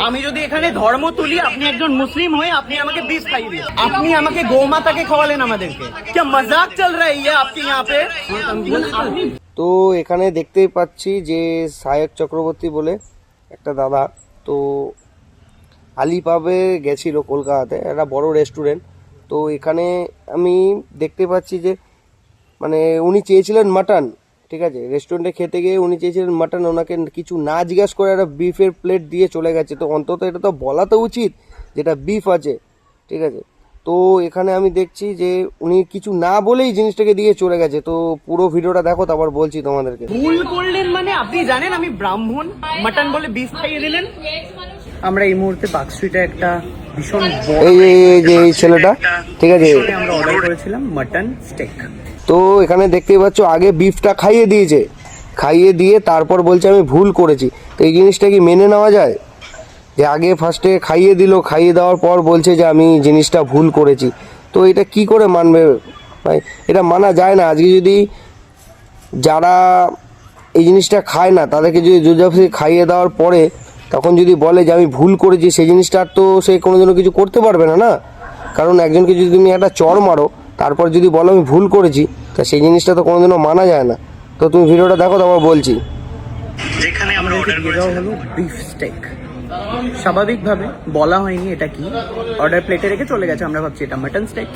আমি যদি এখানে ধর্ম তুলি, আপনি একজন মুসলিম হয়ে আপনি আমাকে বিষ খাইয়ে দিন, আপনি আমাকে গোমাতাকে খাওয়ালেন আমাদেরকে, কি মজাক চল রা হ্যায় আপকে यहाँ पे। তো এখানে দেখতেই পাচ্ছি যে সায়ক চক্রবর্তী বলে একটা দাদা, তো আলিপাবে গেছিল কলকাতাতে, একটা বড় রেস্টুরেন্ট। তো এখানে আমি দেখতে পাচ্ছি যে মানে উনি চেয়েছিলেন মাটন, ঠিক আছে, রেস্টুরেন্টে খেতে গিয়ে উনি চেয়েছিলেন মাটন, ওনাকে কিছু না জিজ্ঞাসা করে একটা বিফের প্লেট দিয়ে চলে গেছে। তো অন্তত এটা তো বলা তো উচিত যেটা বিফ আছে, ঠিক আছে। তো এখানে আমি দেখছি যে উনি কিছু না বলেই জিনিসটাকে দিয়ে চলে গেছে। তো পুরো ভিডিওটা দেখো, তারপর বলছি তোমাদেরকে। ভুল করলেন মানে আপনি জানেন আমি ব্রাহ্মণ, মাটন বলে বিষ খাইয়ে দিলেন। আমরা এই মুহূর্তে পার্ক স্ট্রিটে একটা ভীষণ এই যে এই ছেলেটা, ঠিক আছে, আমরা অর্ডার করেছিলাম মাটন স্টেক। তো এখানে দেখতেই পাচ্ছ আগে বিফটা খাইয়ে দিয়েছে, খাইয়ে দিয়ে তারপর বলছে আমি ভুল করেছি। তো এই জিনিসটা কি মেনে নেওয়া যায় যে আগে ফার্স্টে খাইয়ে দিল, খাইয়ে দেওয়ার পর বলছে যে আমি জিনিসটা ভুল করেছি? তো এটা কি করে মানবে ভাই? এটা মানা যায় না। আজকে যদি যারা এই জিনিসটা খায় না তাদেরকে যদি জোরজবরদস্তি খাইয়ে দেওয়ার পরে তখন যদি বলে যে আমি ভুল করেছি, সেই জিনিসটা আর তো সে কোনোদিনও কিছু করতে পারবে না, না। কারণ একজনকে যদি তুমি একটা চড় মারো তারপর যদি বলো আমি ভুল করেছি, তা সেই জিনিসটা তো কোনোদিনও মানা যায় না। তো তুমি ভিডিওটা দেখো, তারপর বলছি। যেখানে আমরা অর্ডার করেছি হলো বিফ স্টেক, স্বাভাবিকভাবে বলা হয়নি এটা কি, অর্ডার প্লেটে রেখে চলে গেছে। আমরা ভাবছি এটা মাটন স্টেক,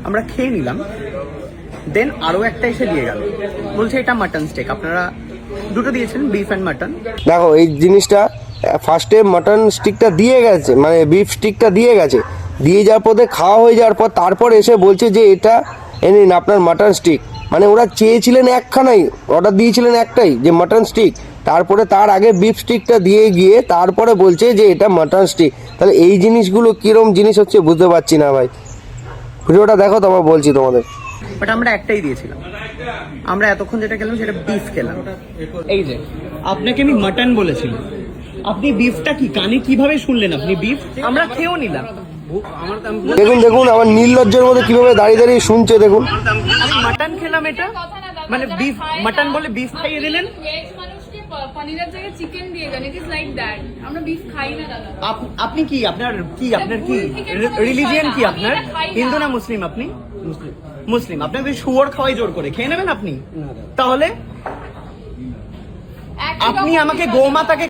আমরা খেয়ে নিলাম। দেন আরও একটা এসে দিয়ে গেল, বলছে এটা মাটন স্টেক, আপনারা দুটো দিয়েছেন বিফ অ্যান্ড মাটন। দেখো এই জিনিসটা ফার্স্টে মাটন স্টিকটা দিয়ে গেছে, মানে বিফ স্টিকটা দিয়ে গেছে, দিয়ে যাওয়ার পথে খাওয়া হয়ে যাওয়ার পর তারপর এসে বলছে যে এটা নিন আপনার মাটন স্টিক। মানে ওরা চেয়েছিলেন একখানাই, অর্ডার দিয়েছিলেন একটাই যে মাটন স্টিক, তারপরে তার আগে বিফ স্টিকটা দিয়ে গিয়ে তারপরে বলছে যে এটা মাটন স্টিক। তাহলে এই জিনিসগুলো কিরম জিনিস হচ্ছে বুঝতে পারছি না ভাই। ভিডিওটা দেখো, তারপর বলছি তোমাদের। বাট আমরা একটাই দিয়েছিলাম, আমরা এতক্ষণ যেটা খেলাম সেটা বিফ খেলাম। এই যে আপনাকে আমি মাটন বলেছিলাম, আপনি বিফটা কি কানে কিভাবে শুনলেন? আপনি বিফ, আমরা খেয়েও নিলাম। দেখুন দেখুন আমার নির্লজ্জের মধ্যে কিভাবে দাঁড়িয়ে দাঁড়িয়ে শুনছে, দেখুন। আমি মাটন খেলাম, এটা মানে বিফ, মাটন বলে বিফ খাইয়ে দিলেন। পনিরের জায়গায় চিকেন দিয়ে দেন, ইট ইজ লাইক দ্যাট। আমরা বিফ খাই না দাদা। আপনি কি, আপনার কি রিলিজিয়ন কি আপনার? হিন্দু না মুসলিম? আপনি মুসলিম, আপনাকে শুয়োর খাওয়াই জোর করে খেয়ে নেবেন আপনি? তাহলে আপনি আমাকে গোমাতাকে